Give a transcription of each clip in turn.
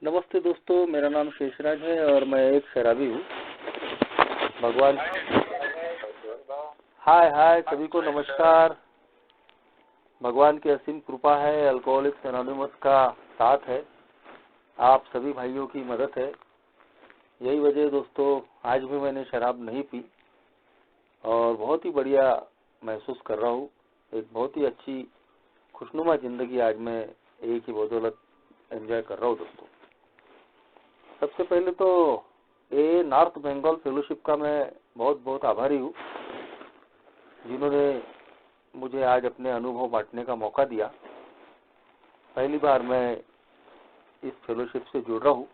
नमस्ते दोस्तों, मेरा नाम शेषराज है और मैं एक शराबी हूँ। भगवान हाय हाय सभी को नमस्कार। भगवान की असीम कृपा है, अल्कोहलिक्स एनोनिमस का साथ है, आप सभी भाइयों की मदद है। यही वजह दोस्तों, आज भी मैंने शराब नहीं पी और बहुत ही बढ़िया महसूस कर रहा हूँ। एक बहुत ही अच्छी खुशनुमा जिंदगी आज मैं एक ही बदौलत एंजॉय कर रहा हूँ दोस्तों। सबसे पहले तो ये नॉर्थ बंगाल फेलोशिप का मैं बहुत बहुत आभारी हूँ, जिन्होंने मुझे आज अपने अनुभव बांटने का मौका दिया। पहली बार मैं इस फेलोशिप से जुड़ रहा हूँ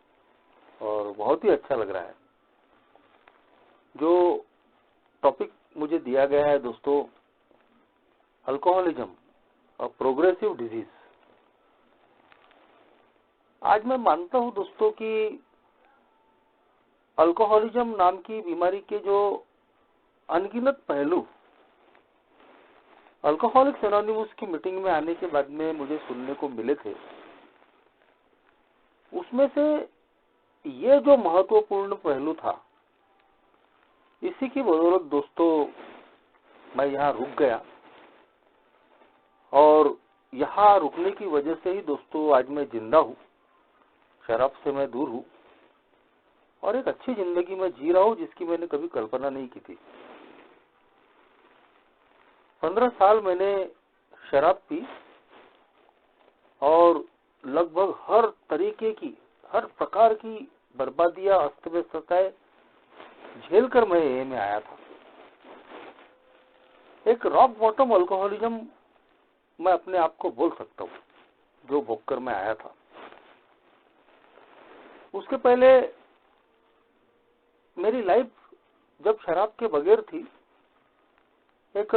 और बहुत ही अच्छा लग रहा है। जो टॉपिक मुझे दिया गया है दोस्तों, अल्कोहलिज्म और प्रोग्रेसिव डिजीज। आज मैं मानता हूँ दोस्तों कि अल्कोहलिज्म नाम की बीमारी के जो अनगिनत पहलू अल्कोहलिक्स एनोनिमस की मीटिंग में आने के बाद में मुझे सुनने को मिले थे, उसमें से ये जो महत्वपूर्ण पहलू था, इसी की बदौलत दोस्तों मैं यहाँ रुक गया और यहाँ रुकने की वजह से ही दोस्तों आज मैं जिंदा हूँ, शराब से मैं दूर हूँ और एक अच्छी जिंदगी में जी रहा हूँ जिसकी मैंने कभी कल्पना नहीं की थी। 15 साल मैंने शराब पी और लगभग हर तरीके की, हर प्रकार की बर्बादियां, अस्त व्यस्तताएं झेल कर मैं ये में आया था। एक रॉक बॉटम अल्कोहलिज्म मैं अपने आप को बोल सकता हूँ, जो भोग कर मैं आया था। उसके पहले मेरी लाइफ जब शराब के बगैर थी, एक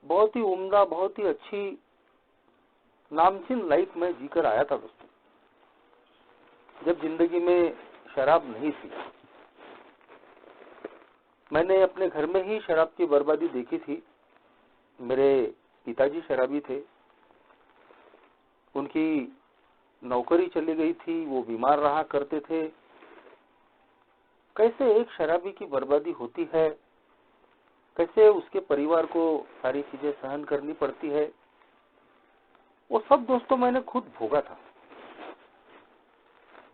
बहुत ही उम्दा, बहुत ही अच्छी नामचीन लाइफ में जीकर आया था दोस्तों, जब जिंदगी में शराब नहीं थी। मैंने अपने घर में ही शराब की बर्बादी देखी थी। मेरे पिताजी शराबी थे, उनकी नौकरी चली गई थी, वो बीमार रहा करते थे। कैसे एक शराबी की बर्बादी होती है, कैसे उसके परिवार को सारी चीजें सहन करनी पड़ती है, वो सब दोस्तों मैंने खुद भोगा था।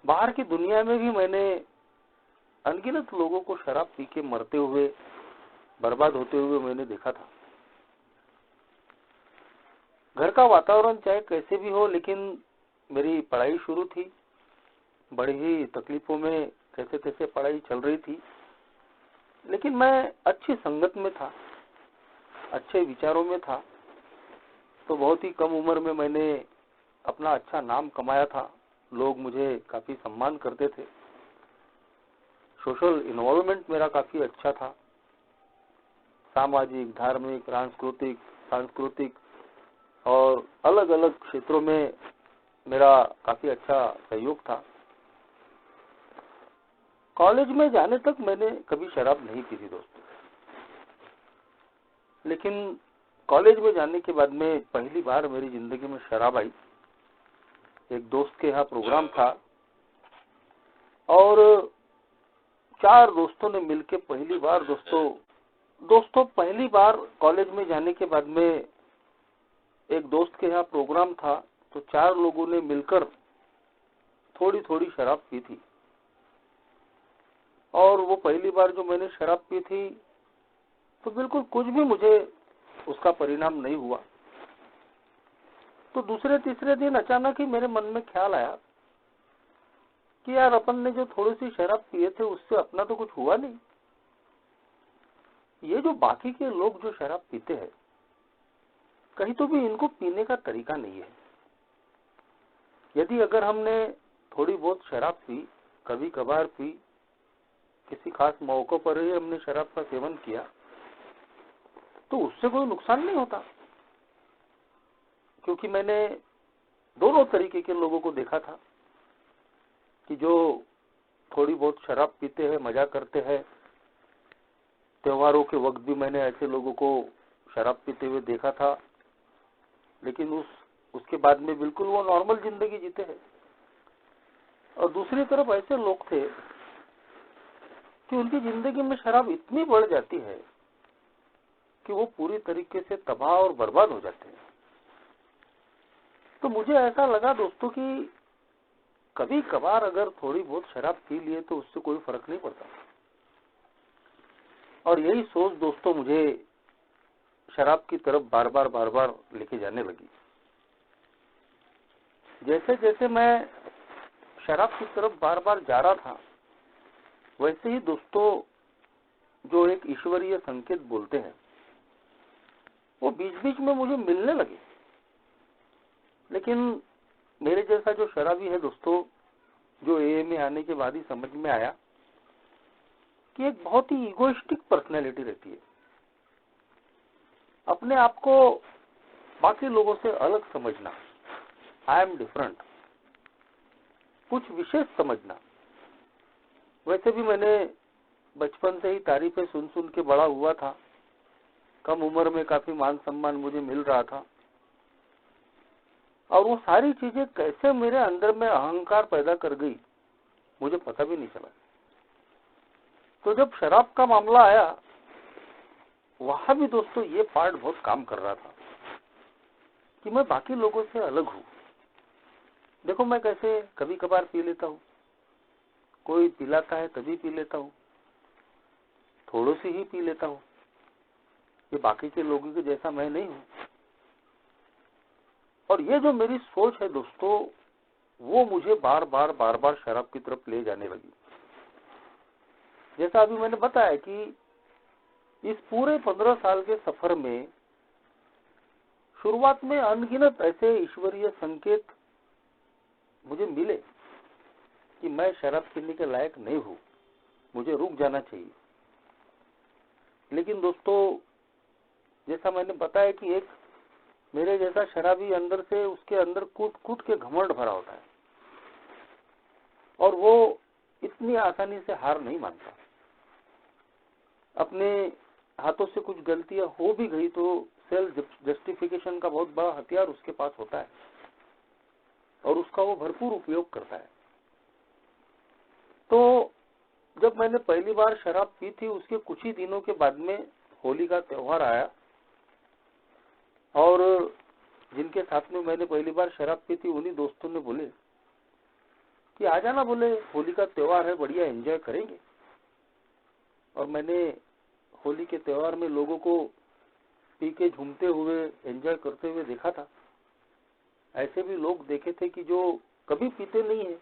बाहर की दुनिया में भी मैंने अनगिनत लोगों को शराब पी के मरते हुए, बर्बाद होते हुए मैंने देखा था। घर का वातावरण चाहे कैसे भी हो, लेकिन मेरी पढ़ाई शुरू थी, बड़ी ही तकलीफों में कैसे कैसे पढ़ाई चल रही थी, लेकिन मैं अच्छी संगत में था, अच्छे विचारों में था। तो बहुत ही कम उम्र में मैंने अपना अच्छा नाम कमाया था, लोग मुझे काफी सम्मान करते थे। सोशल इन्वॉल्वमेंट मेरा काफी अच्छा था, सामाजिक, धार्मिक, सांस्कृतिक और अलग अलग क्षेत्रों में मेरा काफी अच्छा सहयोग था। कॉलेज में जाने तक मैंने कभी शराब नहीं पी थी दोस्तों, लेकिन कॉलेज में जाने के बाद में पहली बार मेरी जिंदगी में शराब आई। एक दोस्त के यहाँ प्रोग्राम था और 4 दोस्तों ने मिलकर पहली बार दोस्तों पहली बार कॉलेज में जाने के बाद में एक दोस्त के यहाँ प्रोग्राम था, तो 4 लोगों ने मिलकर थोड़ी थोड़ी शराब पी थी। और वो पहली बार जो मैंने शराब पी थी, तो बिल्कुल कुछ भी मुझे उसका परिणाम नहीं हुआ। तो दूसरे तीसरे दिन अचानक ही मेरे मन में ख्याल आया कि यार, अपन ने जो थोड़ी सी शराब पिए थे उससे अपना तो कुछ हुआ नहीं। ये जो बाकी के लोग जो शराब पीते हैं, कहीं तो भी इनको पीने का तरीका नहीं है। यदि अगर हमने थोड़ी बहुत शराब पी, कभी कभार पी, किसी खास मौकों पर ही हमने शराब का सेवन किया, तो उससे कोई नुकसान नहीं होता। क्योंकि मैंने दोनों तरीके के लोगों को देखा था कि जो थोड़ी बहुत शराब पीते हैं, मजा करते हैं। त्योहारों के वक्त भी मैंने ऐसे लोगों को शराब पीते हुए देखा था, लेकिन उसके बाद में बिल्कुल वो नॉर्मल जिंदगी जीते हैं। और दूसरी तरफ ऐसे लोग थे कि उनकी जिंदगी में शराब इतनी बढ़ जाती है कि वो पूरी तरीके से तबाह और बर्बाद हो जाते हैं। तो मुझे ऐसा लगा दोस्तों कि कभी कभार अगर थोड़ी बहुत शराब पी लिए तो उससे कोई फर्क नहीं पड़ता। और यही सोच दोस्तों मुझे शराब की तरफ बार बार लेके जाने लगी। जैसे जैसे मैं शराब की तरफ बार बार जा रहा था, वैसे ही दोस्तों जो एक ईश्वरीय संकेत बोलते हैं वो बीच बीच में मुझे मिलने लगे। लेकिन मेरे जैसा जो शराबी है दोस्तों, जो एए में आने के बाद ही समझ में आया कि एक बहुत ही इगोइस्टिक पर्सनैलिटी रहती है। अपने आप को बाकी लोगों से अलग समझना, आई एम डिफरेंट, कुछ विशेष समझना। वैसे भी मैंने बचपन से ही तारीफें सुन सुन के बड़ा हुआ था। कम उम्र में काफी मान सम्मान मुझे मिल रहा था, और वो सारी चीजें कैसे मेरे अंदर में अहंकार पैदा कर गई मुझे पता भी नहीं चला। तो जब शराब का मामला आया, वहां भी दोस्तों ये पार्ट बहुत काम कर रहा था कि मैं बाकी लोगों से अलग हूं। देखो मैं कैसे कभी कभार पी लेता हूं, कोई पिलाता है तभी पी लेता हूं, थोड़ो सी ही पी लेता हूं। ये बाकी के लोगों के जैसा मैं नहीं हूं। और ये जो मेरी सोच है दोस्तों, वो मुझे बार बार शराब की तरफ ले जाने लगी। जैसा अभी मैंने बताया कि इस पूरे 15 साल के सफर में शुरुआत में अनगिनत ऐसे ईश्वरीय संकेत मुझे मिले कि मैं शराब पीने के लायक नहीं हूं, मुझे रुक जाना चाहिए। लेकिन दोस्तों जैसा मैंने बताया कि एक मेरे जैसा शराबी अंदर से उसके अंदर कूट कूट के घमंड भरा होता है, और वो इतनी आसानी से हार नहीं मानता। अपने हाथों से कुछ गलतियां हो भी गई तो सेल्फ जस्टिफिकेशन का बहुत बड़ा हथियार उसके पास होता है, और उसका वो भरपूर उपयोग करता है। तो जब मैंने पहली बार शराब पी थी, उसके कुछ ही दिनों के बाद में होली का त्योहार आया, और जिनके साथ में मैंने पहली बार शराब पी थी उन्हीं दोस्तों ने बोले कि आ जाना, बोले होली का त्योहार है, बढ़िया एंजॉय करेंगे। और मैंने होली के त्योहार में लोगों को पी के झूमते हुए एंजॉय करते हुए देखा था। ऐसे भी लोग देखे थे कि जो कभी पीते नहीं है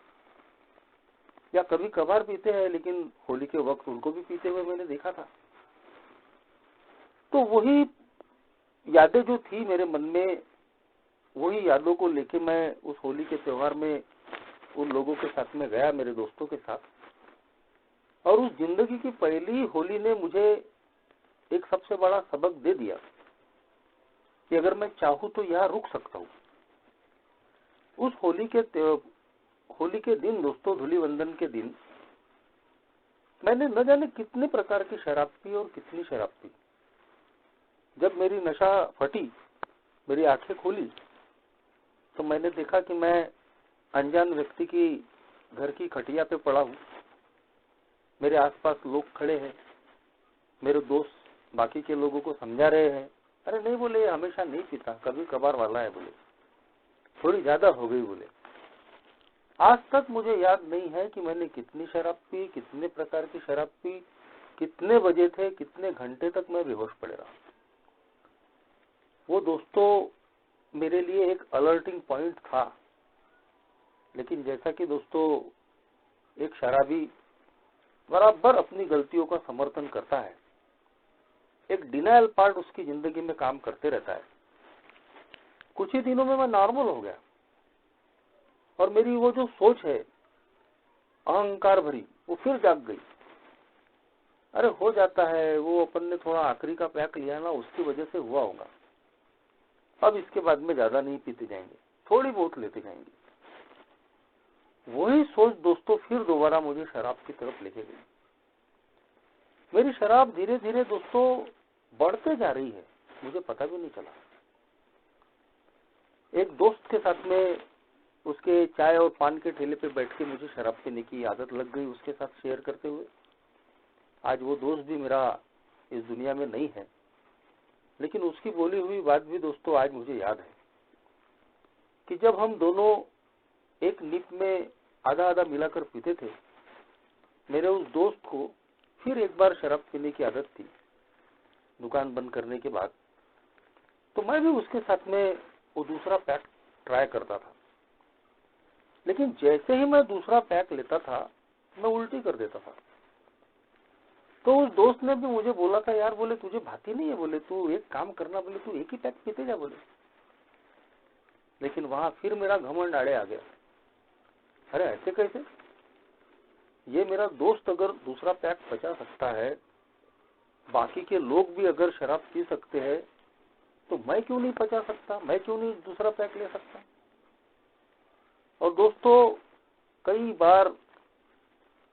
या कभी कभार पीते हैं, लेकिन होली के वक्त उनको भी पीते हुए मैंने देखा था। तो वही यादें जो थी मेरे मन में, वही यादों को लेके मैं उस होली के त्योहार में उन लोगों के साथ में गया, मेरे दोस्तों के साथ। और उस जिंदगी की पहली होली ने मुझे एक सबसे बड़ा सबक दे दिया कि अगर मैं चाहूं तो यहाँ रुक सकता हूं। उस होली के दिन दोस्तों, धूलिवंदन के दिन, मैंने न जाने कितने प्रकार की शराब पी और कितनी शराब पी। जब मेरी नशा फटी, मेरी आंखें खोली, तो मैंने देखा कि मैं अनजान व्यक्ति की घर की खटिया पे पड़ा हूं। मेरे आसपास लोग खड़े हैं, मेरे दोस्त बाकी के लोगों को समझा रहे हैं, अरे नहीं बोले, हमेशा नहीं पीता, कभी कभार वाला है, बोले थोड़ी ज्यादा हो गई। बोले आज तक मुझे याद नहीं है कि मैंने कितनी शराब पी, कितने प्रकार की शराब पी, कितने बजे थे, कितने घंटे तक मैं बेहोश पड़े रहा। वो दोस्तों मेरे लिए एक अलर्टिंग पॉइंट था। लेकिन जैसा कि दोस्तों एक शराबी बराबर अपनी गलतियों का समर्थन करता है, एक डिनायल पार्ट उसकी जिंदगी में काम करते रहता है। कुछ ही दिनों में मैं नॉर्मल हो गया, और मेरी वो जो सोच है अहंकार भरी, वो फिर जाग गई। अरे हो जाता है, वो अपन ने थोड़ा आखिरी का पैक लिया ना, उसकी वजह से हुआ होगा, अब इसके बाद में ज्यादा नहीं पीते जाएंगे, थोड़ी बहुत लेते जाएंगे। वही सोच दोस्तों फिर दोबारा मुझे शराब की तरफ लेके गई। मेरी शराब धीरे धीरे दोस्तों बढ़ते जा रही है, मुझे पता भी नहीं चला। एक दोस्त के साथ में उसके चाय और पान के ठेले पे बैठ के मुझे शराब पीने की आदत लग गई उसके साथ शेयर करते हुए। आज वो दोस्त भी मेरा इस दुनिया में नहीं है, लेकिन उसकी बोली हुई बात भी दोस्तों आज मुझे याद है कि जब हम दोनों एक निप में आधा आधा मिलाकर पीते थे, मेरे उस दोस्त को फिर एक बार शराब पीने की आदत थी दुकान बंद करने के बाद। तो मैं भी उसके साथ में वो दूसरा पैक ट्राई करता था, लेकिन जैसे ही मैं दूसरा पैक लेता था मैं उल्टी कर देता था। तो उस दोस्त ने भी मुझे बोला था, यार बोले तुझे भाती नहीं है, बोले तू एक काम करना, बोले तू एक ही पैक पीते जा बोले। लेकिन वहां फिर मेरा घमंड आड़े आ गया, अरे ऐसे कैसे, ये मेरा दोस्त अगर दूसरा पैक पचा सकता है, बाकी के लोग भी अगर शराब पी सकते हैं, तो मैं क्यों नहीं पचा सकता, मैं क्यों नहीं दूसरा पैक ले सकता। और दोस्तों कई बार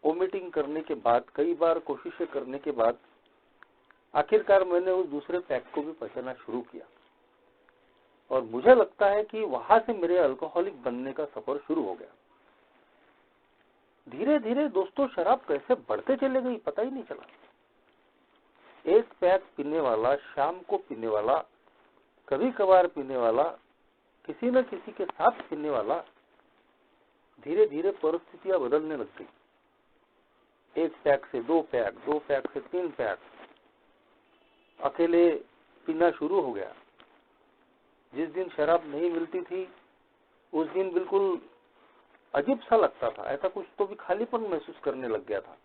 वोमिटिंग करने के बाद, कई बार कोशिशें करने के बाद आखिरकार मैंने उस दूसरे पैक को भी पचाना शुरू किया। और मुझे लगता है कि वहां से मेरे अल्कोहलिक बनने का सफर शुरू हो गया। धीरे धीरे दोस्तों शराब कैसे बढ़ते चले गई पता ही नहीं चला। एक पैक पीने वाला, शाम को पीने वाला, कभी कभार पीने वाला, किसी न किसी के साथ पीने वाला, धीरे धीरे परिस्थितियां बदलने लग गई। एक पैक से 2 पैक, 2 पैक से 3 पैक, अकेले पीना शुरू हो गया। जिस दिन शराब नहीं मिलती थी उस दिन बिल्कुल अजीब सा लगता था, ऐसा कुछ तो भी खालीपन महसूस करने लग गया था।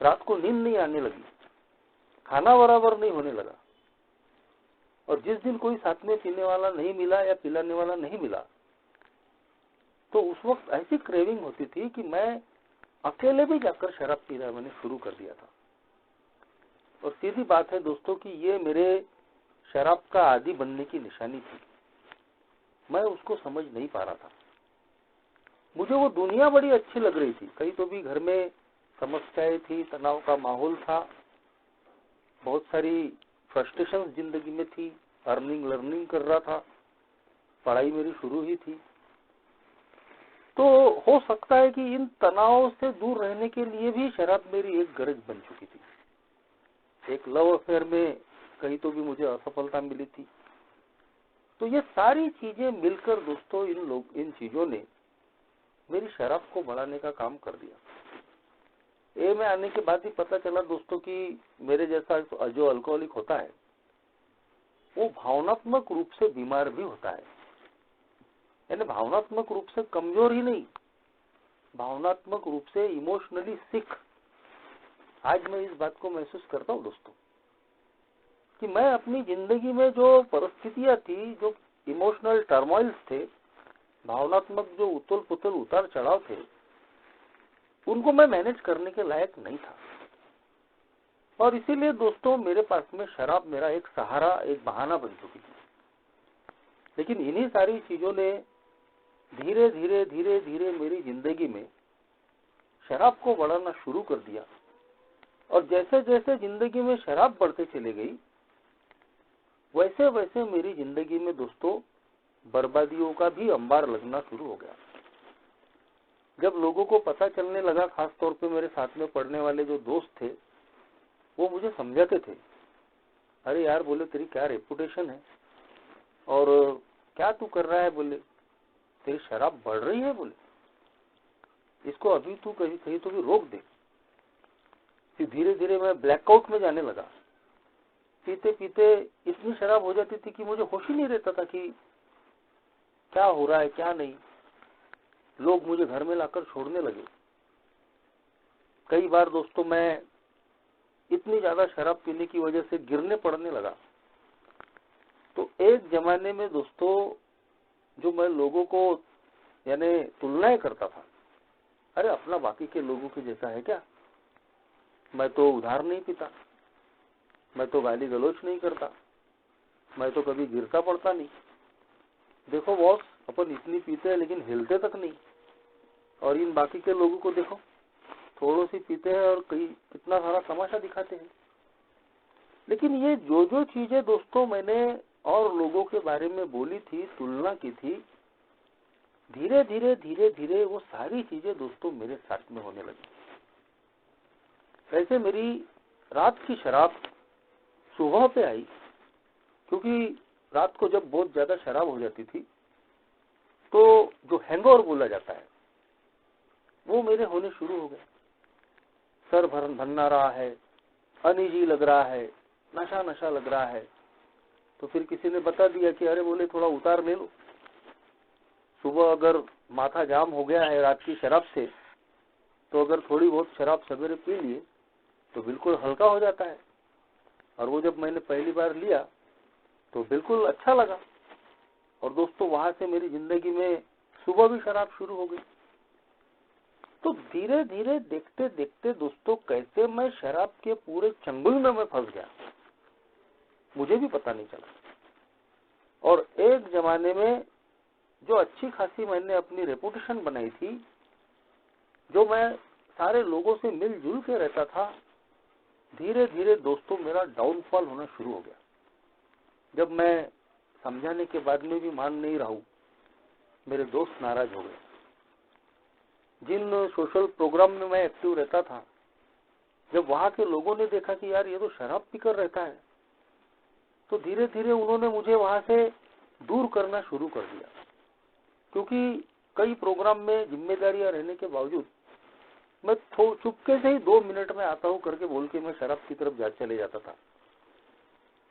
रात को नींद नहीं आने लगी, खाना बराबर नहीं होने लगा। और जिस दिन कोई साथ में पीने वाला नहीं मिला या पिलाने वाला नहीं मिला, तो उस वक्त ऐसी क्रेविंग होती थी कि मैं अकेले भी जाकर शराब पीना मैंने शुरू कर दिया था। और सीधी बात है दोस्तों कि ये मेरे शराब का आदी बनने की निशानी थी। मैं उसको समझ नहीं पा रहा था। मुझे वो दुनिया बड़ी अच्छी लग रही थी, कहीं तो भी घर में समस्याएं थी, तनाव का माहौल था, बहुत सारी फ्रस्ट्रेशन जिंदगी में थी, अर्निंग लर्निंग कर रहा था, पढ़ाई मेरी शुरू ही थी। तो हो सकता है कि इन तनावों से दूर रहने के लिए भी शराब मेरी एक गरज बन चुकी थी। एक लव अफेयर में कहीं तो भी मुझे असफलता मिली थी। तो ये सारी चीजें मिलकर दोस्तों इन चीजों ने मेरी शराब को बढ़ाने का काम कर दिया। ए में आने के बाद ही पता चला दोस्तों कि मेरे जैसा जो अल्कोहलिक होता है वो भावनात्मक रूप से बीमार भी होता है, यानी भावनात्मक रूप से कमजोर ही नहीं, भावनात्मक रूप से इमोशनली सिक। आज मैं इस बात को महसूस करता हूँ दोस्तों कि मैं अपनी जिंदगी में जो परिस्थितियां थी, जो इमोशनल टर्मोइल्स थे, भावनात्मक जो उथल पुथल उतार चढ़ाव थे, उनको मैं मैनेज करने के लायक नहीं था। और इसीलिए दोस्तों मेरे पास में शराब मेरा एक सहारा, एक बहाना बन चुकी थी। लेकिन इन्हीं सारी चीजों ने धीरे धीरे धीरे धीरे मेरी जिंदगी में शराब को बढ़ाना शुरू कर दिया। और जैसे जैसे जिंदगी में शराब बढ़ते चली गई, वैसे वैसे मेरी जिंदगी में दोस्तों बर्बादियों का भी अंबार लगना शुरू हो गया। जब लोगों को पता चलने लगा, खास तौर पे मेरे साथ में पढ़ने वाले जो दोस्त थे, वो मुझे समझाते थे, अरे यार बोले तेरी क्या रेपुटेशन है और क्या तू कर रहा है, बोले तेरी शराब बढ़ रही है, बोले इसको अभी तू कहीं तो भी रोक दे। फिर धीरे धीरे मैं ब्लैकआउट में जाने लगा। पीते पीते इतनी शराब हो जाती थी कि मुझे होश ही नहीं रहता था कि क्या हो रहा है क्या नहीं। लोग मुझे घर में लाकर छोड़ने लगे। कई बार दोस्तों मैं इतनी ज्यादा शराब पीने की वजह से गिरने पड़ने लगा। तो एक जमाने में दोस्तों जो मैं लोगों को यानी तुलनाएं करता था, अरे अपना बाकी के लोगों के जैसा है क्या, मैं तो उधार नहीं पीता, मैं तो गाली गलौज नहीं करता, मैं तो कभी गिरता पड़ता नहीं, देखो बॉस अपन इतनी पीते हैं लेकिन हिलते तक नहीं, और इन बाकी के लोगों को देखो थोड़ो सी पीते हैं और कितना सारा तमाशा दिखाते हैं। लेकिन ये जो जो चीजें दोस्तों मैंने और लोगों के बारे में बोली थी, तुलना की थी, धीरे धीरे धीरे धीरे वो सारी चीजें दोस्तों मेरे साथ में होने लगी। कैसे मेरी रात की शराब सुबह पे आई, क्योंकि रात को जब बहुत ज्यादा शराब हो जाती थी तो जो हैंगओवर बोला जाता है वो मेरे होने शुरू हो गए। सर भन्ना रहा है, अनईजी लग रहा है, नशा नशा लग रहा है। तो फिर किसी ने बता दिया कि अरे बोले थोड़ा उतार ले लो। सुबह अगर माथा जाम हो गया है रात की शराब से, तो अगर थोड़ी बहुत शराब सवेरे पी लिए तो बिल्कुल हल्का हो जाता है। और वो जब मैंने पहली बार लिया तो बिल्कुल अच्छा लगा। और दोस्तों वहां से मेरी जिंदगी में सुबह भी शराब शुरू हो गई। तो धीरे धीरे देखते देखते दोस्तों कैसे मैं शराब के पूरे चंगुल में मैं फंस गया, मुझे भी पता नहीं चला। और एक जमाने में जो अच्छी खासी मैंने अपनी रेपुटेशन बनाई थी, जो मैं सारे लोगों से मिलजुल के रहता था, धीरे धीरे दोस्तों मेरा डाउनफॉल होना शुरू हो गया। जब मैं समझाने के बाद में भी मान नहीं रहा हूं, मेरे दोस्त नाराज हो गए। जिन सोशल प्रोग्राम में मैं एक्टिव रहता था, जब वहां के लोगों ने देखा कि यार ये तो शराब पीकर रहता है, तो धीरे धीरे उन्होंने मुझे वहां से दूर करना शुरू कर दिया। क्योंकि कई प्रोग्राम में जिम्मेदारियां रहने के बावजूद मैं चुपके से ही 2 मिनट में आता हूं करके बोल के मैं शराब की तरफ चले जाता था।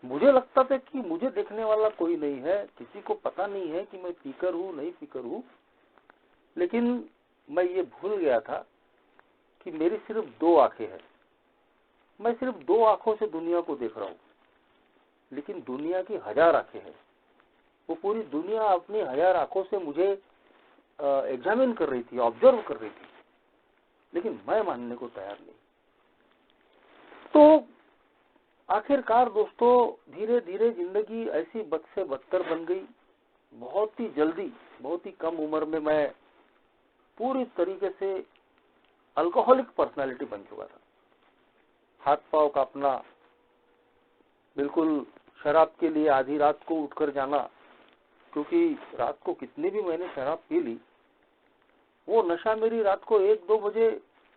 मुझे लगता था कि मुझे देखने वाला कोई नहीं है, किसी को पता नहीं है कि मैं पीकर हूं नहीं पीकर हूं। लेकिन मैं ये भूल गया था कि मेरी सिर्फ 2 आंखें हैं। मैं सिर्फ 2 आंखों से दुनिया को देख रहा हूं, लेकिन दुनिया की 1000 आंखें हैं। वो पूरी दुनिया अपनी 1000 आंखों से मुझे एग्जामिन कर रही थी, ऑब्जर्व कर रही थी, लेकिन मैं मानने को तैयार नहीं। तो आखिरकार दोस्तों धीरे धीरे जिंदगी ऐसी बद से बदतर बन गई। बहुत ही जल्दी, बहुत ही कम उम्र में मैं पूरी तरीके से अल्कोहलिक पर्सनालिटी बन चुका था। हाथ पांव कांपना, बिल्कुल शराब के लिए आधी रात को उठकर जाना, क्योंकि रात को कितनी भी मैंने शराब पी ली, वो नशा मेरी रात को 1-2 बजे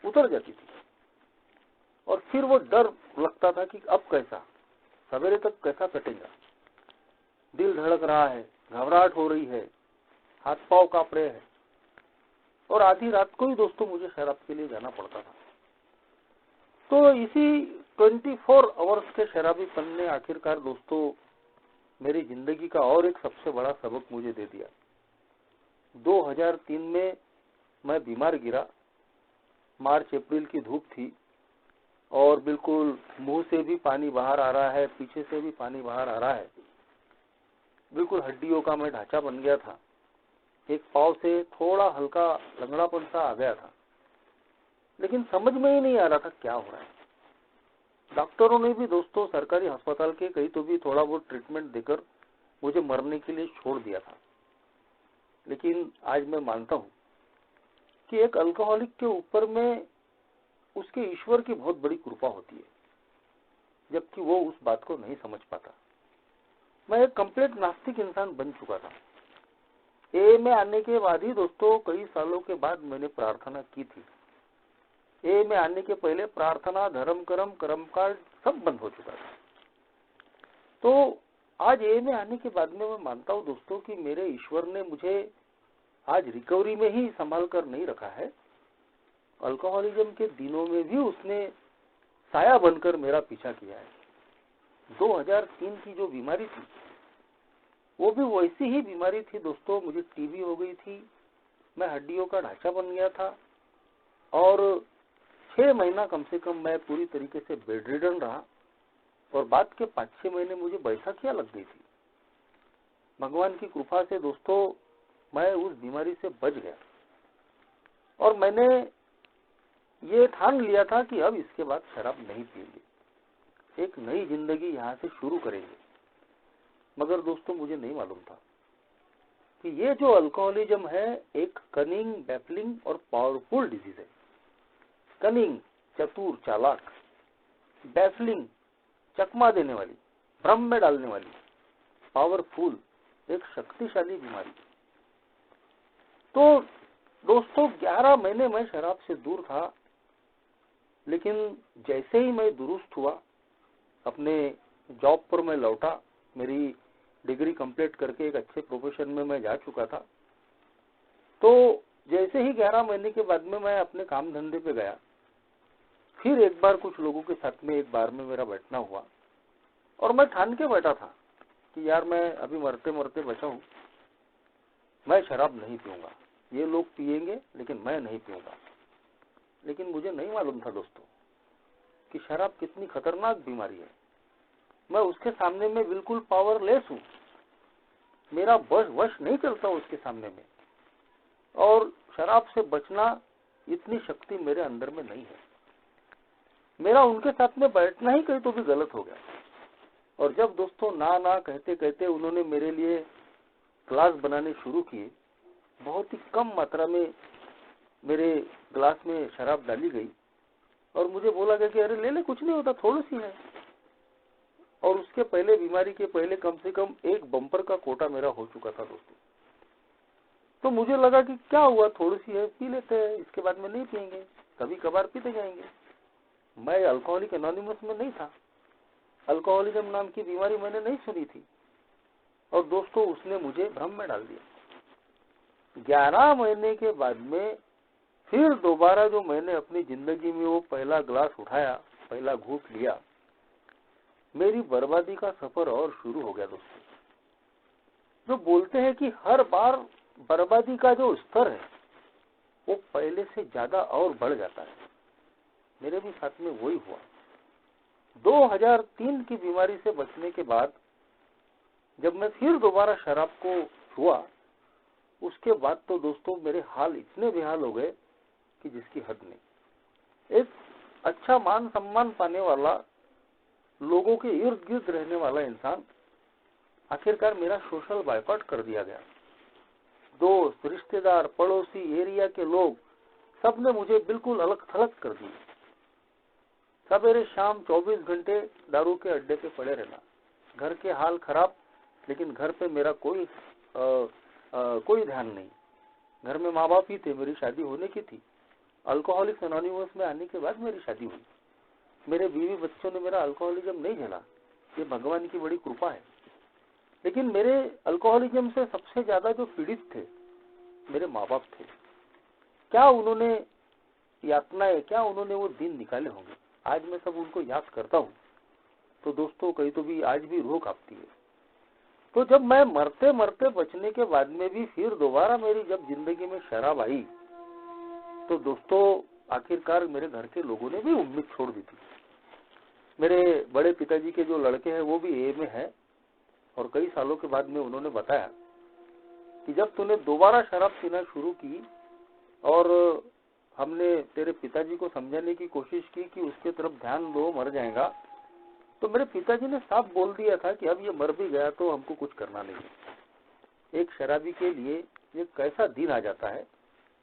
उतर जाती थी। और फिर वो डर लगता था कि अब कैसा, सवेरे तक कैसा कटेगा। दिल धड़क रहा है, घबराहट हो रही है, हाथ पांव कांप रहे हैं। और आधी रात को ही दोस्तों मुझे शराब के लिए जाना पड़ता था। तो इसी 24 आवर्स के शराबीपन ने आखिरकार दोस्तों मेरी जिंदगी का और एक सबसे बड़ा सबक मुझे दे दिया। 2003 में मैं बीमार गिरा। मार्च अप्रैल की धूप थी और बिल्कुल मुंह से भी पानी बाहर आ रहा है, पीछे से भी पानी बाहर आ रहा है। बिल्कुल हड्डियों का मैं ढांचा बन गया था। एक पांव से थोड़ा हल्का लंगड़ापन सा आ गया था, लेकिन समझ में ही नहीं आ रहा था क्या हो रहा है। डॉक्टरों ने भी दोस्तों सरकारी अस्पताल के कहीं तो भी थोड़ा बहुत ट्रीटमेंट देकर मुझे मरने के लिए छोड़ दिया था। लेकिन आज मैं मानता हूं कि एक अल्कोहलिक के ऊपर में उसके ईश्वर की बहुत बड़ी कृपा होती है, जबकि वो उस बात को नहीं समझ पाता। मैं एक कंप्लीट नास्तिक इंसान बन चुका था। ए में आने के बाद ही दोस्तों कई सालों के बाद मैंने प्रार्थना की थी। ए में आने के पहले प्रार्थना, धर्म कर्म, कर्मकांड सब बंद हो चुका था। तो आज ए में आने के बाद में मैं मानता हूं दोस्तों कि मेरे ईश्वर ने मुझे आज रिकवरी में ही संभाल कर नहीं रखा है। अल्कोहलिज्म के दिनों में भी उसने साया बनकर मेरा पीछा किया है। 2003 की जो बीमारी थी वो भी वैसी ही बीमारी थी दोस्तों। मुझे टीबी हो गई थी, मैं हड्डियों का ढांचा बन गया था और 6 महीना कम से कम मैं पूरी तरीके से बेड रिडन रहा। और बाद के 5-6 महीने मुझे बैसाखियां लग गई थी। भगवान की कृपा से दोस्तों मैं उस बीमारी से बच गया और मैंने ये ठान लिया था कि अब इसके बाद शराब नहीं पिएंगे, एक नई जिंदगी यहाँ से शुरू करेंगे। मगर दोस्तों मुझे नहीं मालूम था कि ये जो अल्कोहलिज्म है एक कनिंग, बैफलिंग और पावरफुल डिजीज है। कनिंग, चतुर, चालाक, बैफलिंग, चकमा देने वाली, भ्रम में डालने वाली, पावरफुल, एक शक्तिशाली बीमारी। तो दोस्तों 11 महीने मैं शराब से दूर था, लेकिन जैसे ही मैं दुरुस्त हुआ, अपने जॉब पर मैं लौटा, मेरी डिग्री कंप्लीट करके एक अच्छे प्रोफेशन में मैं जा चुका था, तो जैसे ही 11 महीने के बाद में मैं अपने काम धंधे पे गया, फिर एक बार कुछ लोगों के साथ में एक बार में मेरा बैठना हुआ और मैं ठान के बैठा था कि यार मैं अभी मरते मरते बचा हूं, मैं शराब नहीं पीऊंगा, ये लोग पिएंगे लेकिन मैं नहीं पीऊंगा। लेकिन मुझे नहीं मालूम था दोस्तों कि शराब कितनी खतरनाक बीमारी है। मैं उसके सामने में बिल्कुल पावरलेस हूं, मेरा वश नहीं चलता उसके सामने में, और शराब से बचना इतनी शक्ति मेरे अंदर में नहीं है। मेरा उनके साथ में बैठना ही कहीं तो भी गलत हो गया। और जब दोस्तों ना ना कहते कहते उन्होंने मेरे लिए ग्लास बनाने शुरू किए, बहुत ही कम मात्रा में मेरे ग्लास में शराब डाली गई और मुझे बोला गया कि अरे ले ले, कुछ नहीं होता, थोड़ी सी है। और उसके पहले, बीमारी के पहले, कम से कम एक बम्पर का कोटा मेरा हो चुका था दोस्तों। तो मुझे लगा कि क्या हुआ, थोड़ी सी है, पी लेते हैं, इसके बाद में नहीं पियेंगे, कभी कभार पीते जाएंगे। मैं अल्कोहलिक एनोनिमस में नहीं था, अल्कोहलिज्म नाम की बीमारी मैंने नहीं सुनी थी। और दोस्तों उसने मुझे भ्रम में डाल दिया। 11 महीने के बाद में फिर दोबारा जो मैंने अपनी जिंदगी में वो पहला ग्लास उठाया, पहला घूंट लिया, मेरी बर्बादी का सफर और शुरू हो गया दोस्तों। जो बोलते हैं कि हर बार बर्बादी का जो स्तर है वो पहले से ज्यादा और बढ़ जाता है, मेरे भी साथ में वही हुआ। 2003 की बीमारी से बचने के बाद जब मैं फिर दोबारा शराब को छुआ, उसके बाद तो दोस्तों मेरे हाल इतने बेहाल हो गए कि जिसकी हद नहीं। एक अच्छा मान सम्मान पाने वाला, लोगों के इर्द गिर्द रहने वाला इंसान, आखिरकार मेरा सोशल बायकॉट कर दिया गया। दोस्त, रिश्तेदार, पड़ोसी, एरिया के लोग, सबने मुझे बिल्कुल अलग थलग कर दिया। सवेरे शाम 24 घंटे दारू के अड्डे पे पड़े रहना, घर के हाल खराब, लेकिन घर पे मेरा कोई ध्यान नहीं। घर में माँ बाप ही थे, मेरी शादी होने की थी। अल्कोहलिक्स एनोनिमस में आने के बाद मेरी शादी हुई। मेरे बीवी बच्चों ने मेरा अल्कोहलिज्म नहीं झेला, ये भगवान की बड़ी कृपा है। लेकिन मेरे अल्कोहलिज्म से सबसे ज्यादा जो पीड़ित थे मेरे माँ बाप थे। क्या उन्होंने यातनाएं, क्या उन्होंने वो दिन निकाले होंगे। आज मैं सब उनको याद करता हूँ तो दोस्तों कहीं तो भी आज भी रूह कांपती है। तो जब मैं मरते मरते बचने के बाद में भी फिर दोबारा मेरी जब जिंदगी में शराब आई, तो दोस्तों आखिरकार मेरे घर के लोगों ने भी उम्मीद छोड़ दी थी। मेरे बड़े पिताजी के जो लड़के हैं वो भी ए में है, और कई सालों के बाद में उन्होंने बताया कि जब तूने दोबारा शराब पीना शुरू की और हमने तेरे पिताजी को समझाने की कोशिश की कि उसके तरफ ध्यान दो, मर जाएगा, तो मेरे पिताजी ने साफ बोल दिया था कि अब ये मर भी गया तो हमको कुछ करना नहीं। एक शराबी के लिए ये कैसा दिन आ जाता है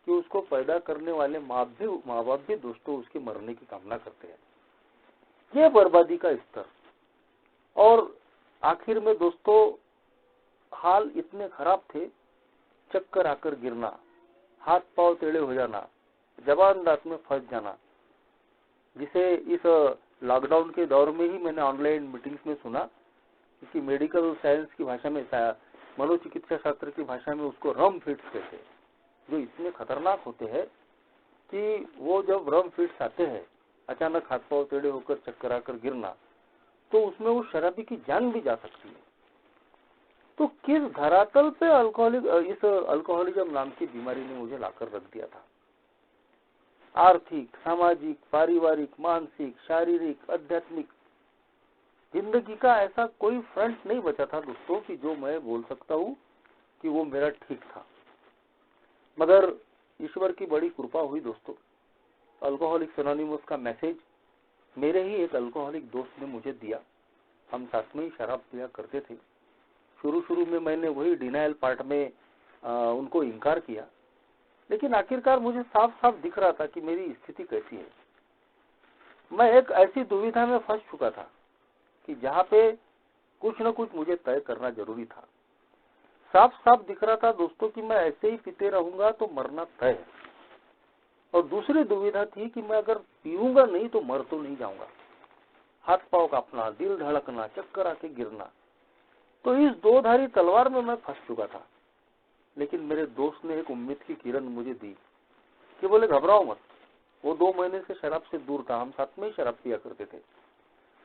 कि उसको पैदा करने वाले माँ बाप भी दोस्तों उसके मरने की कामना करते हैं। ये बर्बादी का स्तर। और आखिर में दोस्तों हाल इतने खराब थे, चक्कर आकर गिरना, हाथ पांव टेढ़े हो जाना, जबान दांत में फंस जाना, जिसे इस लॉकडाउन के दौर में ही मैंने ऑनलाइन मीटिंग्स में सुना कि मेडिकल साइंस की भाषा में, मनोचिकित्सा शास्त्र की भाषा में उसको रम फिट्स कहते हैं, जो इतने खतरनाक होते हैं कि वो जब रम फिट्स आते हैं, अचानक हाथ पांव टेढ़े होकर चक्कर आकर गिरना, तो उसमें वो शराबी की जान भी जा सकती है। तो किस धरातल पे इस अल्कोहलिज्म नाम की बीमारी ने मुझे लाकर रख दिया था। आर्थिक, सामाजिक, पारिवारिक, मानसिक, शारीरिक, आध्यात्मिक, जिंदगी का ऐसा कोई फ्रंट नहीं बचा था दोस्तों कि जो मैं बोल सकता हूँ कि वो मेरा ठीक था। मगर ईश्वर की बड़ी कृपा हुई दोस्तों। अल्कोहलिक्स एनोनिमस का मैसेज मेरे ही एक अल्कोहलिक दोस्त ने मुझे दिया। हम साथ में ही शराब पिया करते थे। शुरू में मैंने वही डिनायल पार्ट में उनको इनकार किया, लेकिन आखिरकार मुझे साफ साफ दिख रहा था कि मेरी स्थिति कैसी है। मैं एक ऐसी दुविधा में फंस चुका था कि जहाँ पे कुछ न कुछ मुझे तय करना जरूरी था। साफ साफ दिख रहा था दोस्तों कि मैं ऐसे ही पीते रहूंगा तो मरना तय है। और दूसरी दुविधा थी कि मैं अगर पीऊंगा नहीं तो मर तो नहीं जाऊंगा। हाथ पांव कांपना, दिल धड़कना, चक्कर आके गिरना। तो इस दो धारी तलवार में मैं फंस चुका था। लेकिन मेरे दोस्त ने एक उम्मीद की किरण मुझे दी कि बोले घबराओ मत। वो 2 महीने से शराब से दूर था, हम साथ में ही शराब पिया करते थे।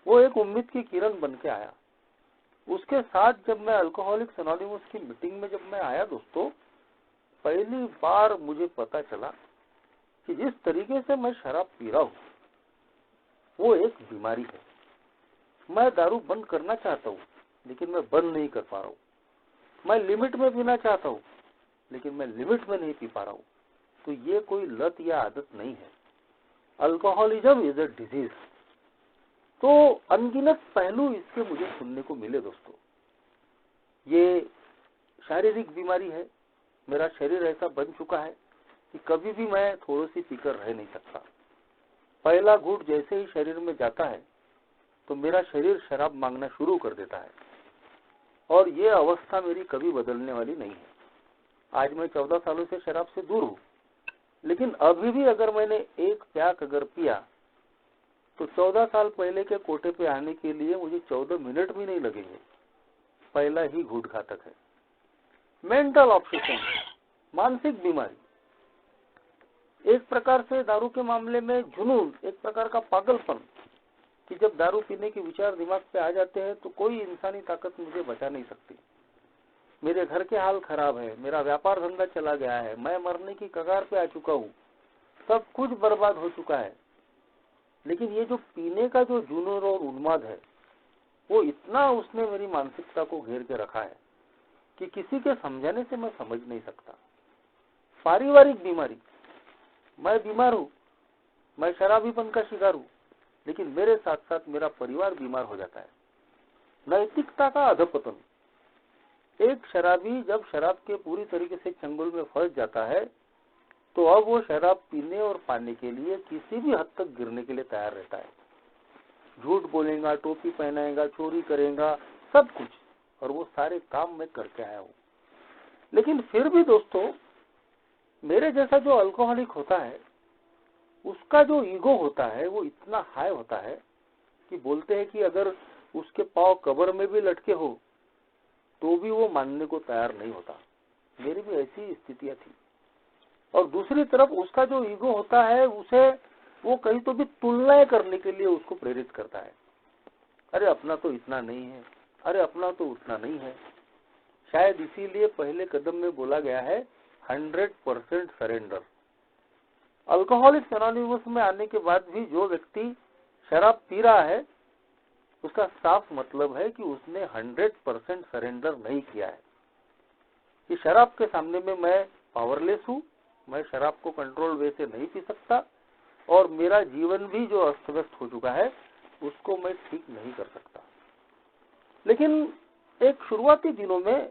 वो एक उम्मीद की किरण बन के आया। उसके साथ जब मैं अल्कोहलिक्स एनोनिमस की मीटिंग में जब मैं आया दोस्तों, पहली बार मुझे पता चला कि जिस तरीके से मैं शराब पी रहा हूँ वो एक बीमारी है। मैं दारू बंद करना चाहता हूँ लेकिन मैं बंद नहीं कर पा रहा हूँ। मैं लिमिट में पीना चाहता हूँ लेकिन मैं लिमिट में नहीं पी पा रहा हूँ। तो ये कोई लत या आदत नहीं है। Alcoholism is a disease. तो अनगिनत पहलू इसके मुझे सुनने को मिले दोस्तों। ये शारीरिक बीमारी है। मेरा शरीर ऐसा बन चुका है कि कभी भी मैं थोड़ी सी पीकर रह नहीं सकता। पहला घूंट जैसे ही शरीर में जाता है तो मेरा शरीर शराब मांगना शुरू कर देता है। और ये अवस्था मेरी कभी बदलने वाली नहीं है। आज मैं 14 सालों से शराब से दूर हूँ, लेकिन अभी भी अगर मैंने एक प्याक अगर पिया तो 14 साल पहले के कोटे पे आने के लिए मुझे 14 मिनट भी नहीं लगेंगे। पहला ही घूंट घातक है। मेंटल ऑब्सेशन, मानसिक बीमारी। एक प्रकार से दारू के मामले में जुनून, एक प्रकार का पागलपन कि जब दारू पीने के विचार दिमाग पे आ जाते हैं तो कोई इंसानी ताकत मुझे बचा नहीं सकती। मेरे घर के हाल खराब है, मेरा व्यापार धंधा चला गया है, मैं मरने की कगार पे आ चुका हूँ, सब कुछ बर्बाद हो चुका है। लेकिन ये जो पीने का जो जुनून और उन्माद है वो इतना उसने मेरी मानसिकता को घेर के रखा है कि किसी के समझाने से मैं समझ नहीं सकता। पारिवारिक बीमारी, मैं बीमार हूँ, मैं शराबीपन का शिकार हूँ, लेकिन मेरे साथ साथ मेरा परिवार बीमार हो जाता है। नैतिकता का अधपतन। एक शराबी जब शराब के पूरी तरीके से चंगुल में फंस जाता है तो अब वो शराब पीने और पाने के लिए किसी भी हद तक गिरने के लिए तैयार रहता है। झूठ बोलेगा, टोपी पहनाएगा, चोरी करेगा, सब कुछ। और वो सारे काम मैं करके आया हूँ। लेकिन फिर भी दोस्तों, मेरे जैसा जो अल्कोहलिक होता है उसका जो ईगो होता है वो इतना हाई होता है कि बोलते हैं कि अगर उसके पांव कब्र में भी लटके हो तो भी वो मानने को तैयार नहीं होता। मेरी भी ऐसी स्थितियां थी। और दूसरी तरफ उसका जो ईगो होता है उसे वो कहीं तो भी तुलनाएं करने के लिए उसको प्रेरित करता है। अरे अपना तो इतना नहीं है, अरे अपना तो उतना नहीं है। शायद इसीलिए पहले कदम में बोला गया है 100% सरेंडर। अल्कोहलिक्स एनोनिमस में आने के बाद भी जो व्यक्ति शराब पी रहा है उसका साफ मतलब है कि उसने 100% सरेंडर नहीं किया है कि शराब के सामने में मैं पावरलेस हूँ, मैं शराब को कंट्रोल वे से नहीं पी सकता और मेरा जीवन भी जो अस्त व्यस्त हो चुका है उसको मैं ठीक नहीं कर सकता। लेकिन एक शुरुआती दिनों में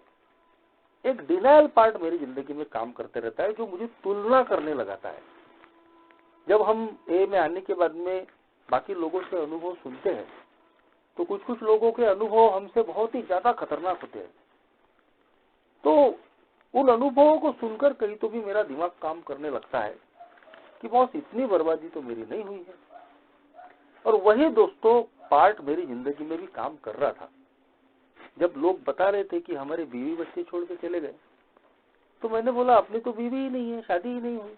एक डिनायल पार्ट मेरी जिंदगी में काम करते रहता है जो मुझे तुलना करने लगाता है। जब हम ए में आने के बाद में बाकी लोगों से अनुभव सुनते हैं तो कुछ कुछ लोगों के अनुभव हमसे बहुत ही ज्यादा खतरनाक होते हैं। तो उन अनुभवों को सुनकर कहीं तो भी मेरा दिमाग काम करने लगता है कि बॉस इतनी बर्बादी तो मेरी नहीं हुई है। और वही दोस्तों पार्ट मेरी जिंदगी में भी काम कर रहा था। जब लोग बता रहे थे कि हमारे बीवी बच्चे छोड़ के चले गए तो मैंने बोला अपनी तो बीवी ही नहीं है, शादी ही नहीं हुई।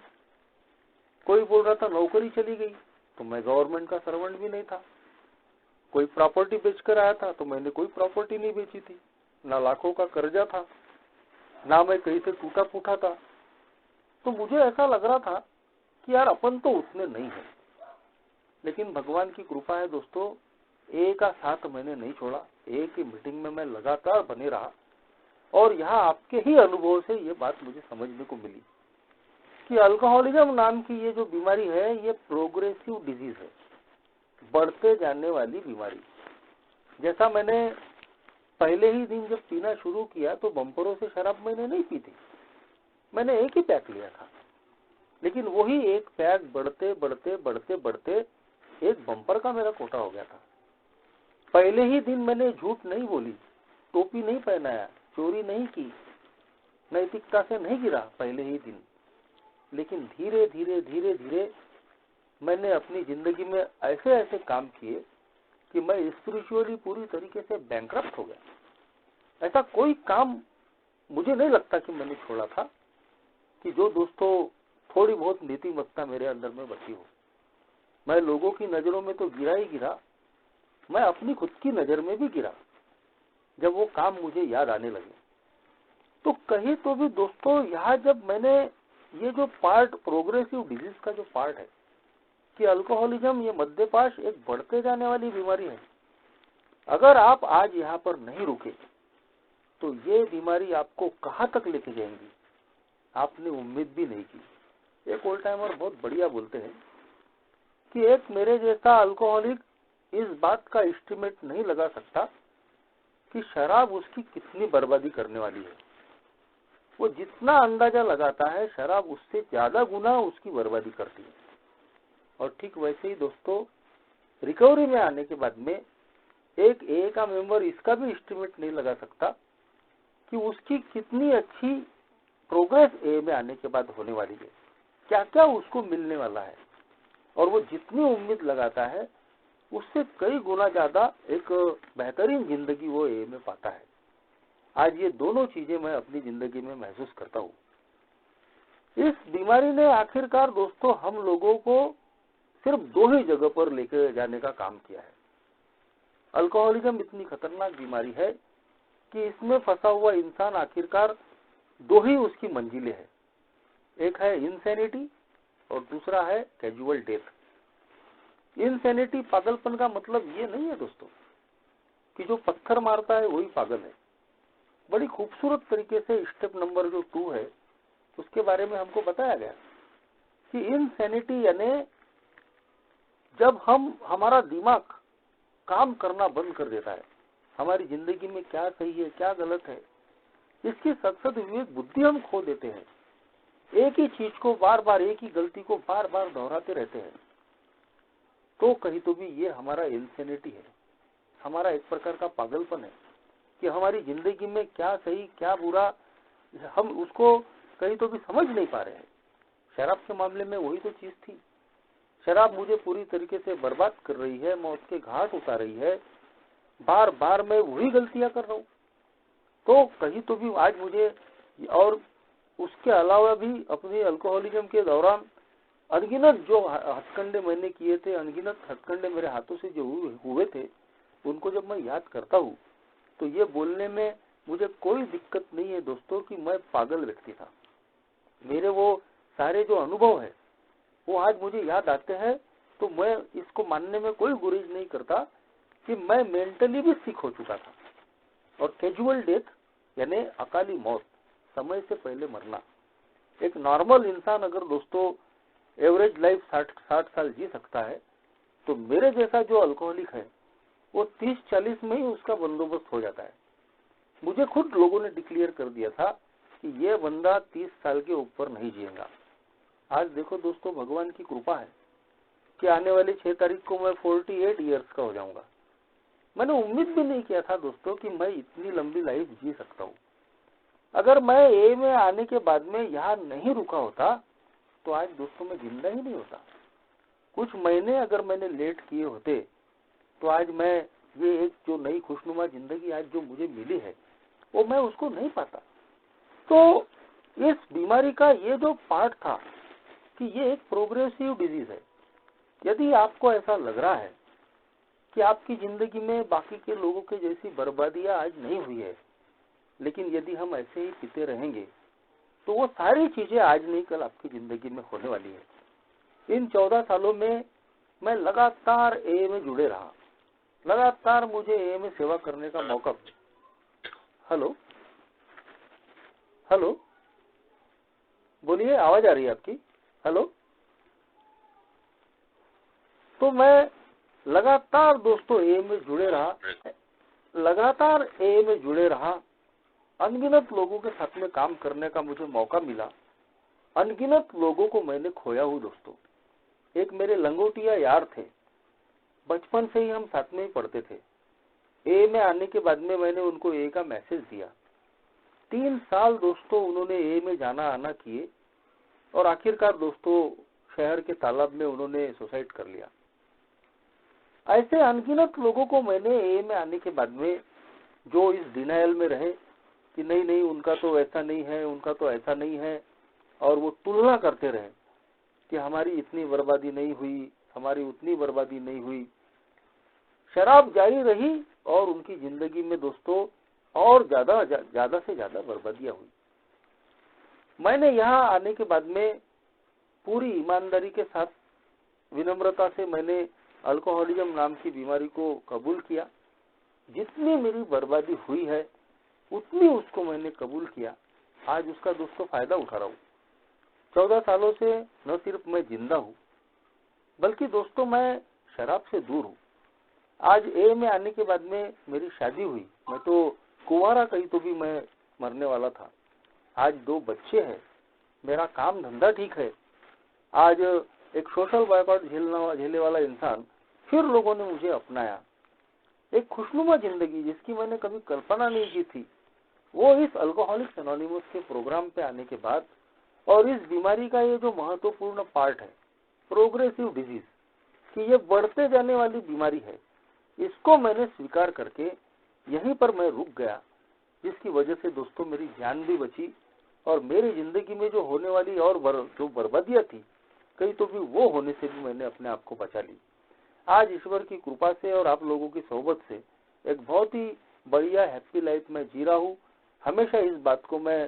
कोई बोल रहा था नौकरी चली गई तो मैं गवर्नमेंट का सर्वेंट भी नहीं था। कोई प्रॉपर्टी बेचकर आया था तो मैंने कोई प्रॉपर्टी नहीं बेची थी। ना लाखों का कर्जा था, ना मैं कहीं से टूटा फूटा था। तो मुझे ऐसा लग रहा था कि यार अपन तो उतने नहीं है। लेकिन भगवान की कृपा है दोस्तों, ए का साथ मैंने नहीं छोड़ा। ए की मीटिंग में मैं लगातार बने रहा और यहाँ आपके ही अनुभव से ये बात मुझे समझने को मिली कि अल्कोहलिज्म नाम की ये जो बीमारी है ये प्रोग्रेसिव डिजीज है, बढ़ते जाने वाली बीमारी। जैसा मैंने पहले ही दिन जब पीना शुरू किया तो बम्परों से शराब मैंने नहीं पी थी, मैंने एक ही पैक लिया था। लेकिन वही एक पैक बढ़ते बढ़ते बढ़ते बढ़ते एक बम्पर का मेरा कोटा हो गया था। पहले ही दिन मैंने झूठ नहीं बोली, टोपी नहीं पहनाया, चोरी नहीं की, नैतिकता से नहीं गिरा पहले ही दिन, लेकिन धीरे धीरे धीरे धीरे मैंने अपनी जिंदगी में ऐसे ऐसे काम किए कि मैं स्पिरिचुअली पूरी तरीके से बैंकरप्ट हो गया। ऐसा कोई काम मुझे नहीं लगता कि मैंने छोड़ा था कि जो दोस्तों थोड़ी बहुत नीतिमत्ता मेरे अंदर में बची हो। मैं लोगों की नजरों में तो गिरा ही गिरा, मैं अपनी खुद की नजर में भी गिरा जब वो काम मुझे याद आने लगे। तो कहीं तो भी दोस्तों यहाँ जब मैंने ये जो पार्ट प्रोग्रेसिव डिजीज का जो पार्ट है कि अल्कोहलिज्म, ये मद्यपाश एक बढ़ते जाने वाली बीमारी है। अगर आप आज यहाँ पर नहीं रुके तो ये बीमारी आपको कहाँ तक लेके जाएंगी आपने उम्मीद भी नहीं की। एक ओल्ड टाइमर बहुत बढ़िया बोलते हैं कि एक मेरे जैसा अल्कोहलिक इस बात का एस्टिमेट नहीं लगा सकता कि शराब उसकी कितनी बर्बादी करने वाली है। वो जितना अंदाजा लगाता है शराब उससे ज्यादा गुना उसकी बर्बादी करती है। और ठीक वैसे ही दोस्तों रिकवरी में आने के बाद में एक ए का मेंबर इसका भी एस्टिमेट नहीं लगा सकता कि उसकी कितनी अच्छी प्रोग्रेस ए में आने के बाद होने वाली है, क्या क्या उसको मिलने वाला है। और वो जितनी उम्मीद लगाता है उससे कई गुना ज्यादा एक बेहतरीन जिंदगी वो ए में पाता है। आज ये दोनों चीजें मैं अपनी जिंदगी में महसूस करता हूँ। इस बीमारी ने आखिरकार दोस्तों हम लोगों को सिर्फ दो ही जगह पर लेकर जाने का काम किया है। अल्कोहलिज्म इतनी खतरनाक बीमारी है कि इसमें फंसा हुआ इंसान आखिरकार दो ही उसकी मंजिलें हैं, एक है इंसैनिटी और दूसरा है कैजुअल डेथ। इंसैनिटी पागलपन का मतलब ये नहीं है दोस्तों कि जो पत्थर मारता है वही पागल है। बड़ी खूबसूरत तरीके से स्टेप नंबर जो 2 है उसके बारे में हमको बताया गया कि इंसैनिटी यानी जब हमारा दिमाग काम करना बंद कर देता है, हमारी जिंदगी में क्या सही है क्या गलत है इसकी सदसद विवेक बुद्धि हम खो देते हैं, एक ही चीज को बार बार, एक ही गलती को बार बार दोहराते रहते हैं, तो कहीं तो भी ये हमारा इंसैनिटी है, हमारा एक प्रकार का पागलपन है कि हमारी जिंदगी में क्या सही क्या बुरा हम उसको कहीं तो भी समझ नहीं पा रहे हैं। शराब के मामले में वही तो चीज थी। शराब मुझे पूरी तरीके से बर्बाद कर रही है, मौत के घाट उतार रही है, बार बार मैं वही गलतियां कर रहा हूँ। तो कहीं तो भी आज मुझे, और उसके अलावा भी अपने अल्कोहलिज्म के दौरान अनगिनत जो हथकंडे मैंने किए थे, अनगिनत हथकंडे मेरे हाथों से जो हुए थे, उनको जब मैं याद करता हूँ तो ये बोलने में मुझे कोई दिक्कत नहीं है दोस्तों कि मैं पागल व्यक्ति था। मेरे वो सारे जो अनुभव है वो आज मुझे याद आते हैं तो मैं इसको मानने में कोई गुरेज नहीं करता कि मैं मेंटली भी सिक हो चुका था। और कैजुअल डेथ यानी अकाली मौत, समय से पहले मरना। एक नॉर्मल इंसान अगर दोस्तों एवरेज लाइफ 60 साल जी सकता है तो मेरे जैसा जो अल्कोहलिक है वो 30-40 में ही उसका बंदोबस्त हो जाता है। मुझे खुद लोगों ने डिक्लेयर कर दिया था कि ये बंदा 30 साल के ऊपर नहीं जिएगा। आज देखो दोस्तों भगवान की कृपा है कि आने वाली 6 तारीख को मैं 48 ईयर्स का हो जाऊंगा। मैंने उम्मीद भी नहीं किया था दोस्तों कि मैं इतनी लंबी लाइफ जी सकता हूँ। अगर मैं ए में आने के बाद में यहाँ नहीं रुका होता तो आज दोस्तों मैं जिंदा ही नहीं होता। कुछ महीने अगर मैंने लेट किए होते तो आज मैं ये एक जो नई खुशनुमा जिंदगी आज जो मुझे मिली है वो मैं उसको नहीं पाता। तो इस बीमारी का ये जो पार्ट था कि ये एक प्रोग्रेसिव डिजीज है। यदि आपको ऐसा लग रहा है कि आपकी जिंदगी में बाकी के लोगों के जैसी बर्बादियां आज नहीं हुई है, लेकिन यदि हम ऐसे ही पीते रहेंगे तो वो सारी चीजें आज नहीं कल आपकी जिंदगी में होने वाली है। इन 14 सालों में मैं लगातार ए में जुड़े रहा, लगातार मुझे ए में सेवा करने का मौका। हेलो हेलो, बोलिए, आवाज आ रही है आपकी? हेलो। तो मैं लगातार दोस्तों ए में जुड़े रहा, लगातार ए में जुड़े रहा। अनगिनत लोगों के साथ में काम करने का मुझे मौका मिला, अनगिनत लोगों को मैंने खोया हूँ दोस्तों। एक मेरे लंगोटिया यार थे, बचपन से ही हम साथ में ही पढ़ते थे। ए में आने के बाद में मैंने उनको ए का मैसेज दिया 3 साल दोस्तों उन्होंने ए में जाना आना किए और आखिरकार दोस्तों शहर के तालाब में उन्होंने सुसाइड कर लिया। ऐसे अनगिनत लोगों को मैंने ए में आने के बाद में, जो इस डिनायल में रहे कि नहीं नहीं उनका तो ऐसा नहीं है, उनका तो ऐसा नहीं है, और वो तुलना करते रहे कि हमारी इतनी बर्बादी नहीं हुई, हमारी उतनी बर्बादी नहीं हुई। शराब जारी रही और उनकी जिंदगी में दोस्तों और ज्यादा से ज्यादा बर्बादियां हुई। मैंने यहाँ आने के बाद में पूरी ईमानदारी के साथ, विनम्रता से मैंने अल्कोहलिज्म नाम की बीमारी को कबूल किया। जितनी मेरी बर्बादी हुई है उतनी उसको मैंने कबूल किया। आज उसका दोस्तों फायदा उठा रहा हूँ। 14 सालों से न सिर्फ मैं जिंदा हूँ, बल्कि दोस्तों मैं शराब से दूर हूँ। आज ए में आने के बाद में मेरी शादी हुई। मैं तो कुंवारा कहीं तो भी मैं मरने वाला था। आज 2 बच्चे हैं, मेरा काम धंधा ठीक है। आज एक सोशल बॉयकॉट झेलने वाला इंसान, फिर लोगों ने मुझे अपनाया। एक खुशनुमा जिंदगी जिसकी मैंने कभी कल्पना नहीं की थी, वो इस अल्कोहलिक्स एनोनिमस के प्रोग्राम पे आने के बाद, और इस बीमारी का ये जो महत्वपूर्ण पार्ट है, प्रोग्रेसिव डिजीज, कि ये बढ़ते जाने वाली बीमारी है, इसको मैंने स्वीकार करके यहीं पर मैं रुक गया, जिसकी वजह से दोस्तों मेरी जान भी बची और मेरी जिंदगी में जो होने वाली और जो बर्बादियां थी, कहीं तो भी वो होने से भी मैंने अपने आप को बचा ली। आज ईश्वर की कृपा से और आप लोगों की सोहबत से एक बहुत ही बढ़िया हैप्पी लाइफ में जी रहा हूँ। हमेशा इस बात को मैं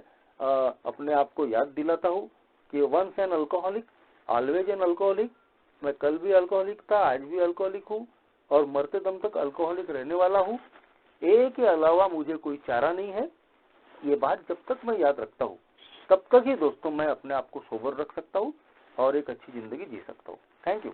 अपने आप को याद दिलाता हूँ कि once an alcoholic always an alcoholic. मैं कल भी अल्कोहलिक था, आज भी अल्कोहलिक हूँ और मरते दम तक अल्कोहलिक रहने वाला हूँ। ए के अलावा मुझे कोई चारा नहीं है। ये बात जब तक मैं याद रखता हूँ तब तक ही दोस्तों मैं अपने आप को सोबर रख सकता हूँ और एक अच्छी जिंदगी जी सकता हूँ। Thank you.